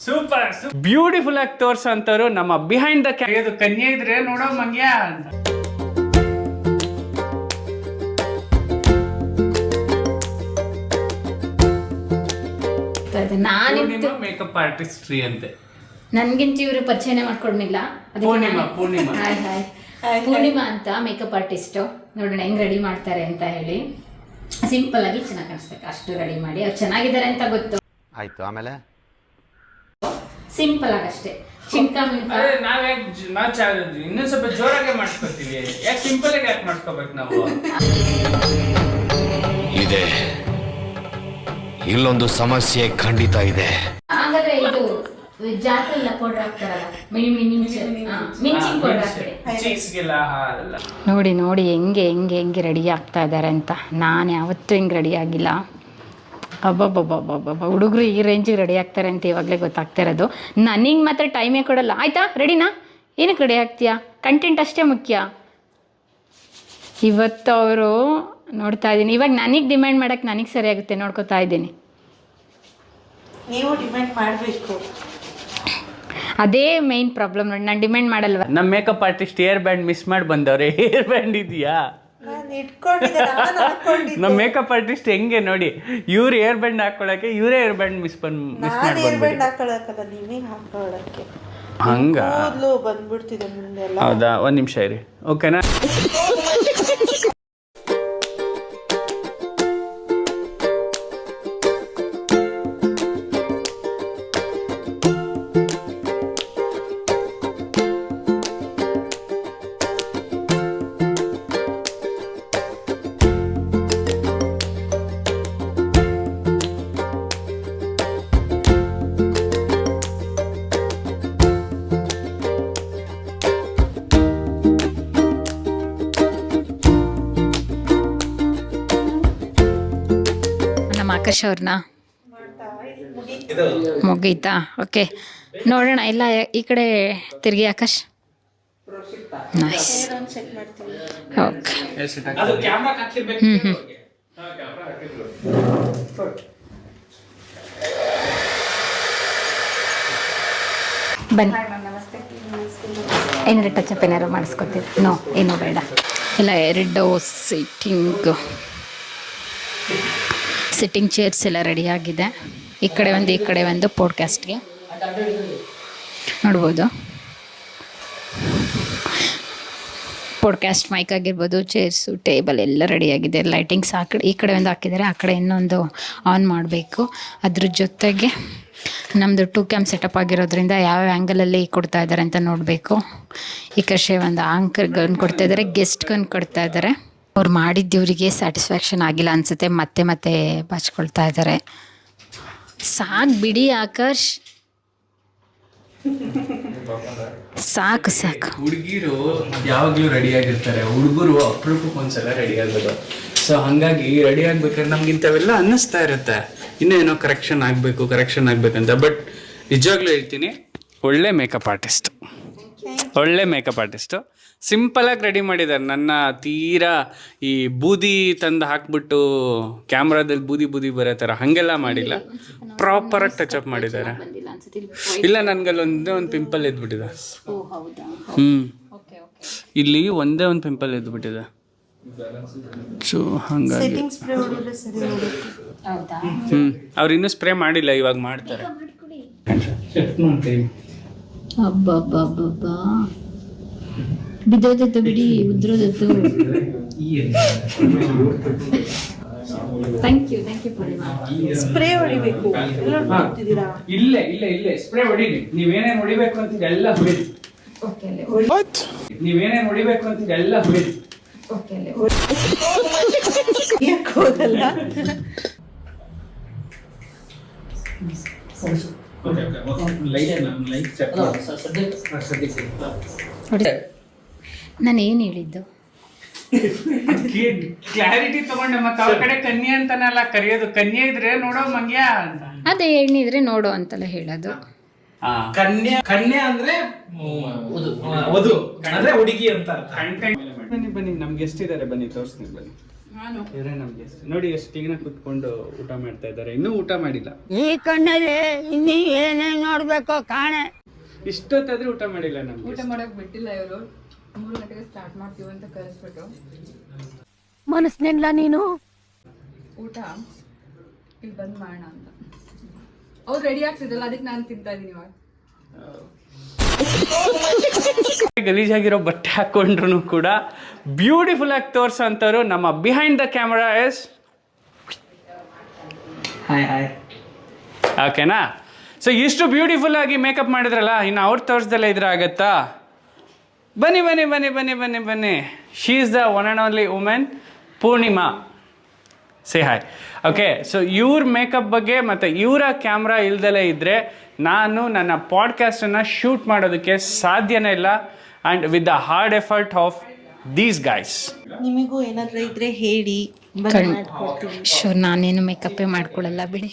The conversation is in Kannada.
ಸೂಪರ್ ಬ್ಯೂಟಿಫುಲ್ ಆಗಿ ತೋರ್ಸಂತವ್ರು ನಮ್ಮ ಬಿಹೈಂಡ್ ದ ಕನ್ಯೆ ಇದ್ರೆ ನೋಡೋ ಮಂಗ್ಯ ಅಂತ. ಮೇಕಪ್ ಆರ್ಟಿಸ್ಟ್ರಿ ಅಂತೆ. ನನ್ಗಿಂತ ಇವರು ಪರಿಚಯನೇ ಮಾಡ್ಕೊಂಡಿಲ್ಲ. ಪೂರ್ಣಿಮಾ ಅಂತ ಮೇಕಪ್ ಆರ್ಟಿಸ್ಟ್. ನೋಡೋಣ ಹೆಂಗ್ ರೆಡಿ ಮಾಡ್ತಾರೆ ಅಂತ ಹೇಳಿ. ಸಿಂಪಲ್ ಆಗಿ ಚೆನ್ನಾಗಿ ಕಾಣಿಸ್ಬೇಕು ಅಷ್ಟು ರೆಡಿ ಮಾಡಿ. ಅವ್ರು ಚೆನ್ನಾಗಿದ್ದಾರೆ ಅಂತ ಗೊತ್ತು. ಆಯ್ತು, ಆಮೇಲೆ ಸಿಂಪಲ್ ಆಗಷ್ಟೇ. ಇನ್ನೊಂದ್ ಸ್ವಲ್ಪ ಜೋರಾಗೆ ಮಾಡ್ಕೊತೀವಿ. ಯಾಕೆ ಸಿಂಪಲ್ ಆಗಿ ಯಾಕೆ ಮಾಡ್ಕೋಬೇಕು ನಾವು? ಇದೆ, ಇಲ್ಲೊಂದು ಸಮಸ್ಯೆ ಖಂಡಿತ ಇದೆ. ಹಾಗಾದ್ರೆ ಇದು ಜಾತ್ರೆಲ್ಲ ಪೌಡರ್ ಹಾಕ್ತಾರಲ್ಲ, ಮಿಂಚಿಂಗ್ ಪೌಡರ್ ಹಾಕ್ತಾರೆ. ನೋಡಿ ನೋಡಿ ಹೆಂಗೆ ರೆಡಿ ಆಗ್ತಾ ಇದ್ದಾರೆ ಅಂತ. ನಾನು ಯಾವತ್ತೂ ಹಿಂಗೆ ರೆಡಿ ಆಗಿಲ್ಲ. ಅಬ್ಬಬ್ಬಬ್ಬಬ್ಬಬ್ಬ, ಹುಡುಗರು ಈ ರೇಂಜಿಗೆ ರೆಡಿ ಆಗ್ತಾರೆ ಅಂತ ಇವಾಗಲೇ ಗೊತ್ತಾಗ್ತಾ ಇರೋದು. ನನಗೆ ಮಾತ್ರ ಟೈಮೇ ಕೊಡಲ್ಲ. ಆಯಿತಾ, ರೆಡಿನಾ? ಏನಕ್ಕೆ ರೆಡಿ ಆಗ್ತೀಯಾ? ಕಂಟೆಂಟ್ ಅಷ್ಟೇ ಮುಖ್ಯ. ಇವತ್ತು ಅವರು ನೋಡ್ತಾ ಇದ್ದೀನಿ. ಇವಾಗ ನನಗೆ ಡಿಮ್ಯಾಂಡ್ ಮಾಡೋಕ್ಕೆ ನನಗೆ ಸರಿಯಾಗುತ್ತೆ, ನೋಡ್ಕೊತಾ ಇದ್ದೀನಿ. ನೀವು ಡಿಮ್ಯಾಂಡ್ ಮಾಡಬೇಕು, ಅದೇ ಮೇನ್ ಪ್ರಾಬ್ಲಮ್. ನೋಡಿ, ನಾನು ಡಿಮ್ಯಾಂಡ್ ಮಾಡಲ್ವ. ನಮ್ಮ makeup artist air band miss ಮಾಡಿ ಬಂದವ್ರೆ. ಏರ್ ಬ್ಯಾಂಡ್ ಇದೆಯಾ? ನಮ್ಮ ಮೇಕಪ್ ಆರ್ಟಿಸ್ಟ್ ಹೆಂಗೆ ನೋಡಿ, ಇವ್ರು ಏರ್ ಬ್ಯಾಂಡ್ ಹಾಕೊಳಕ್ಕೆ ಇವರೇ ಏರ್ ಬ್ಯಾಂಡ್ ಮಿಸ್ ಹಂಗ ಬಂದ್ಬಿಡ್ತಿದೆ ಮುಂದೆಲ್ಲ. ಹೌದಾ, ಒಂದ್ ನಿಮಿಷ ಇರಿ. ಓಕೆನಾ? ಆಕಾಶ್ ಅವ್ರನ್ನ ಮುಗೀತಾ? ಓಕೆ, ನೋಡೋಣ. ಎಲ್ಲ ಈ ಕಡೆ ತಿರುಗಿ ಆಕಾಶ್. ನೈಸ್. ಓಕೆ, ಬನ್ನಿ. ಏನಾರು ಟಚಪ್ ಏನಾರು ಮಾಡಿಸ್ಕೊತೀವಿ? ನೋ, ಏನೂ ಬೇಡ. ಎಲ್ಲ ಎರಡು ಸಿಟ್ಟಿಂಗ್ ಚೇರ್ಸ್ ಎಲ್ಲ ರೆಡಿಯಾಗಿದೆ. ಈ ಕಡೆ ಒಂದು ಪಾಡ್ಕಾಸ್ಟ್ಗೆ ನೋಡ್ಬೋದು. ಪಾಡ್ಕಾಸ್ಟ್ ಮೈಕ್ ಆಗಿರ್ಬೋದು, ಚೇರ್ಸು, ಟೇಬಲ್ ಎಲ್ಲ ರೆಡಿಯಾಗಿದೆ. ಲೈಟಿಂಗ್ಸ್ ಈ ಕಡೆ ಒಂದು ಹಾಕಿದ್ದಾರೆ, ಆ ಕಡೆ ಇನ್ನೊಂದು ಆನ್ ಮಾಡಬೇಕು. ಅದ್ರ ಜೊತೆಗೆ ನಮ್ಮದು 2 ಕ್ಯಾಮ್ ಸೆಟಪ್ ಆಗಿರೋದ್ರಿಂದ ಯಾವ ಆ್ಯಂಗಲಲ್ಲಿ ಕೊಡ್ತಾ ಇದ್ದಾರೆ ಅಂತ ನೋಡಬೇಕು. ಈ ಕಡೆ ಒಂದು ಆಂಕರ್ಗೆ ಕೊಡ್ತಾ ಇದ್ದಾರೆ, ಗೆಸ್ಟ್ಗೆ ಕೊಡ್ತಾ ಇದ್ದಾರೆ. ಅವ್ರು ಮಾಡಿದ್ದವರಿಗೆ ಸ್ಯಾಟಿಸ್ಫ್ಯಾಕ್ಷನ್ ಆಗಿಲ್ಲ ಅನಿಸುತ್ತೆ, ಮತ್ತೆ ಬಾಚ್ಕೊಳ್ತಾ ಇದ್ದಾರೆ. ಸಾಕು ಬಿಡಿ ಆಕಾಶ್, ಸಾಕು. ಹುಡುಗಿರು ಯಾವಾಗಲೂ ರೆಡಿ ಆಗಿರ್ತಾರೆ, ಹುಡುಗರು ಅಪರೂಪಕ್ಕೆ ಒಂದ್ಸಲ ರೆಡಿ ಆಗೋದು. ಸೊ ಹಾಗಾಗಿ ರೆಡಿ ಆಗ್ಬೇಕಾದ್ರೆ ನಮ್ಗೆ ಇಂಥವೆಲ್ಲ ಅನ್ನಿಸ್ತಾ ಇರುತ್ತೆ, ಇನ್ನೇನೋ ಕರೆಕ್ಷನ್ ಆಗಬೇಕಂತ. ಬಟ್ ನಿಜವಾಗ್ಲೂ ಹೇಳ್ತೀನಿ, ಒಳ್ಳೆ ಮೇಕಪ್ ಆರ್ಟಿಸ್ಟು. ಸಿಂಪಲಾಗಿ ರೆಡಿ ಮಾಡಿದ್ದಾರೆ. ನನ್ನ ತೀರಾ ಈ ಬೂದಿ ತಂದು ಹಾಕ್ಬಿಟ್ಟು ಕ್ಯಾಮ್ರಾದಲ್ಲಿ ಬೂದಿ ಬರೋ ಥರ ಹಾಗೆಲ್ಲ ಮಾಡಿಲ್ಲ, ಪ್ರಾಪರಾಗಿ ಟಚಪ್ ಮಾಡಿದ್ದಾರೆ. ಇಲ್ಲ, ನನಗಲ್ಲಿ ಒಂದು ಪಿಂಪಲ್ ಎದ್ಬಿಟ್ಟಿದೆ. ಇಲ್ಲಿ ಒಂದೇ ಒಂದು ಪಿಂಪಲ್ ಎದ್ಬಿಟ್ಟಿದೆ. ಸೊ ಹಾಗಾಗಿ ಅವ್ರು ಇನ್ನೂ ಸ್ಪ್ರೇ ಮಾಡಿಲ್ಲ, ಇವಾಗ ಮಾಡ್ತಾರೆ. ಬಿದ್ದೋದತ್ತು ಬಿಡಿ, ಉದ್ರೋದತ್ತು. Thank you Purnima. ಸ್ಪ್ರೇ ಹೊಡಿಬೇಕು. ಇಲ್ಲೇ ಸ್ಪ್ರೇ ಹೊಡೀರಿ. ನೀವೇನೇನು ಹೊಡಿಬೇಕು ಅಂತ ಎಲ್ಲ ಹೊಡೀರಿ. ನೀವೇನೇನು ಹೊಡಿಬೇಕು ಅಂತ ಎಲ್ಲ ಹೊಡೀರಿ. ಹೋಗಲ್ಲ. ನಾನು ಏನು ಹೇಳಿದ್ದು? ಕ್ಲಾರಿಟಿ ತಗೊಂಡೆ. ಮತ್ತೆ ಅವ್ರ ಕಡೆ ಕನ್ಯೆ ಅಂತಾನಲ್ಲ ಕರೆಯೋದು. ಕನ್ಯೆ ಇದ್ರೆ ನೋಡೋ ಮಂಗ್ಯ ಅಂತ. ಅದೇ ಹೆಣ್ಣಿದ್ರೆ ನೋಡೋ ಅಂತಲ್ಲ ಹೇಳೋದು. ಕನ್ಯೆ ಅಂದ್ರೆ ವಧು ಅಂದ್ರೆ ಹುಡುಗಿ ಅಂತ. ಬನ್ನಿ ನಮ್ಗೆ ಎಷ್ಟಿದ್ದಾರೆ, ಬನ್ನಿ ತೋರಿಸ್ತೀನಿ. ಬನ್ನಿ ಇವರೇ ನಮ್ಗೆ ನೋಡಿ ಎಷ್ಟು ಕ್ಲೀನಾಗಿ ಕುತ್ಕೊಂಡು ಊಟ ಮಾಡ್ತಾ ಇದ್ದಾರೆ. ಇನ್ನೂ ಊಟ ಮಾಡಿಲ್ಲ. ಈ ಕಣ್ಣಲ್ಲಿ ಇನ್ನೀ ಏನೇನ್ ನೋಡ್ಬೇಕೋ ಕಾಣೆ. ಇಷ್ಟೊತ್ತಾದ್ರೂ ಊಟ ಮಾಡಿಲ್ಲ ನಮ್ಗೆ. ಊಟ ಮಾಡಕ್ ಬಿಟ್ಟಿಲ್ಲ ಇವರು. 3 ಗಂಟೆಗೆ ಸ್ಟಾರ್ಟ್ ಮಾಡ್ತೀವಿ ಅಂತ ಕಳಿಸ್ಬಿಟ್ಟು ಮನಸ್ನೆಲ್ಲ ನೀನು ಊಟ ಇಲ್ಲಿ ಬಂದ್ ಮಾಡೋಣ ಅಂತ ಅವ್ರು ರೆಡಿ ಆಗ್ತಿದ್ರಲ್ಲ, ಅದಕ್ಕೆ ನಾನು ತಿಂತಾ ಇದೀನಿ ಇವಾಗ. ಗಲೀಜಾಗಿರೋ ಬಟ್ಟೆ ಹಾಕೊಂಡ್ರು ಕೂಡ ಬ್ಯೂಟಿಫುಲ್ ಆಗಿ ತೋರ್ಸೋಂಥವ್ರು ನಮ್ಮ behind the camera is hi ಓಕೆನಾ. ಸೊ ಇಷ್ಟು ಬ್ಯೂಟಿಫುಲ್ ಆಗಿ ಮೇಕಪ್ ಮಾಡಿದ್ರಲ್ಲ, ಇನ್ನು ಅವ್ರು ತೋರಿಸ್ದಲ್ಲೇ ಇದ್ರೆ ಆಗತ್ತಾ? ಬನ್ನಿ ಬನ್ನಿ ಬನ್ನಿ ಬನ್ನಿ ಬನ್ನಿ ಬನ್ನಿ. She is the one and only women Purnima. Say hi. Okay, so ಇವ್ರ ಮೇಕಪ್ ಬಗ್ಗೆ ಮತ್ತು ಇವರ ಕ್ಯಾಮ್ರಾ ಇಲ್ದಲೇ ಇದ್ದರೆ ನಾನು ನನ್ನ ಪಾಡ್ಕಾಸ್ಟನ್ನು ಶೂಟ್ ಮಾಡೋದಕ್ಕೆ ಸಾಧ್ಯನೇ ಇಲ್ಲ. And with the hard effort of these guys. ನಿಮಗೂ ಏನಾದರೂ ಇದ್ರೆ ಹೇಳಿ, ಬಂದು ಮಾಡ್ಕೊಡ್ತೀವಿ. ಶೋರ್ ನಾನೇನು ಮೇಕಪ್ಪೇ ಮಾಡ್ಕೊಳ್ಳಲ್ಲ ಬಿಡಿ.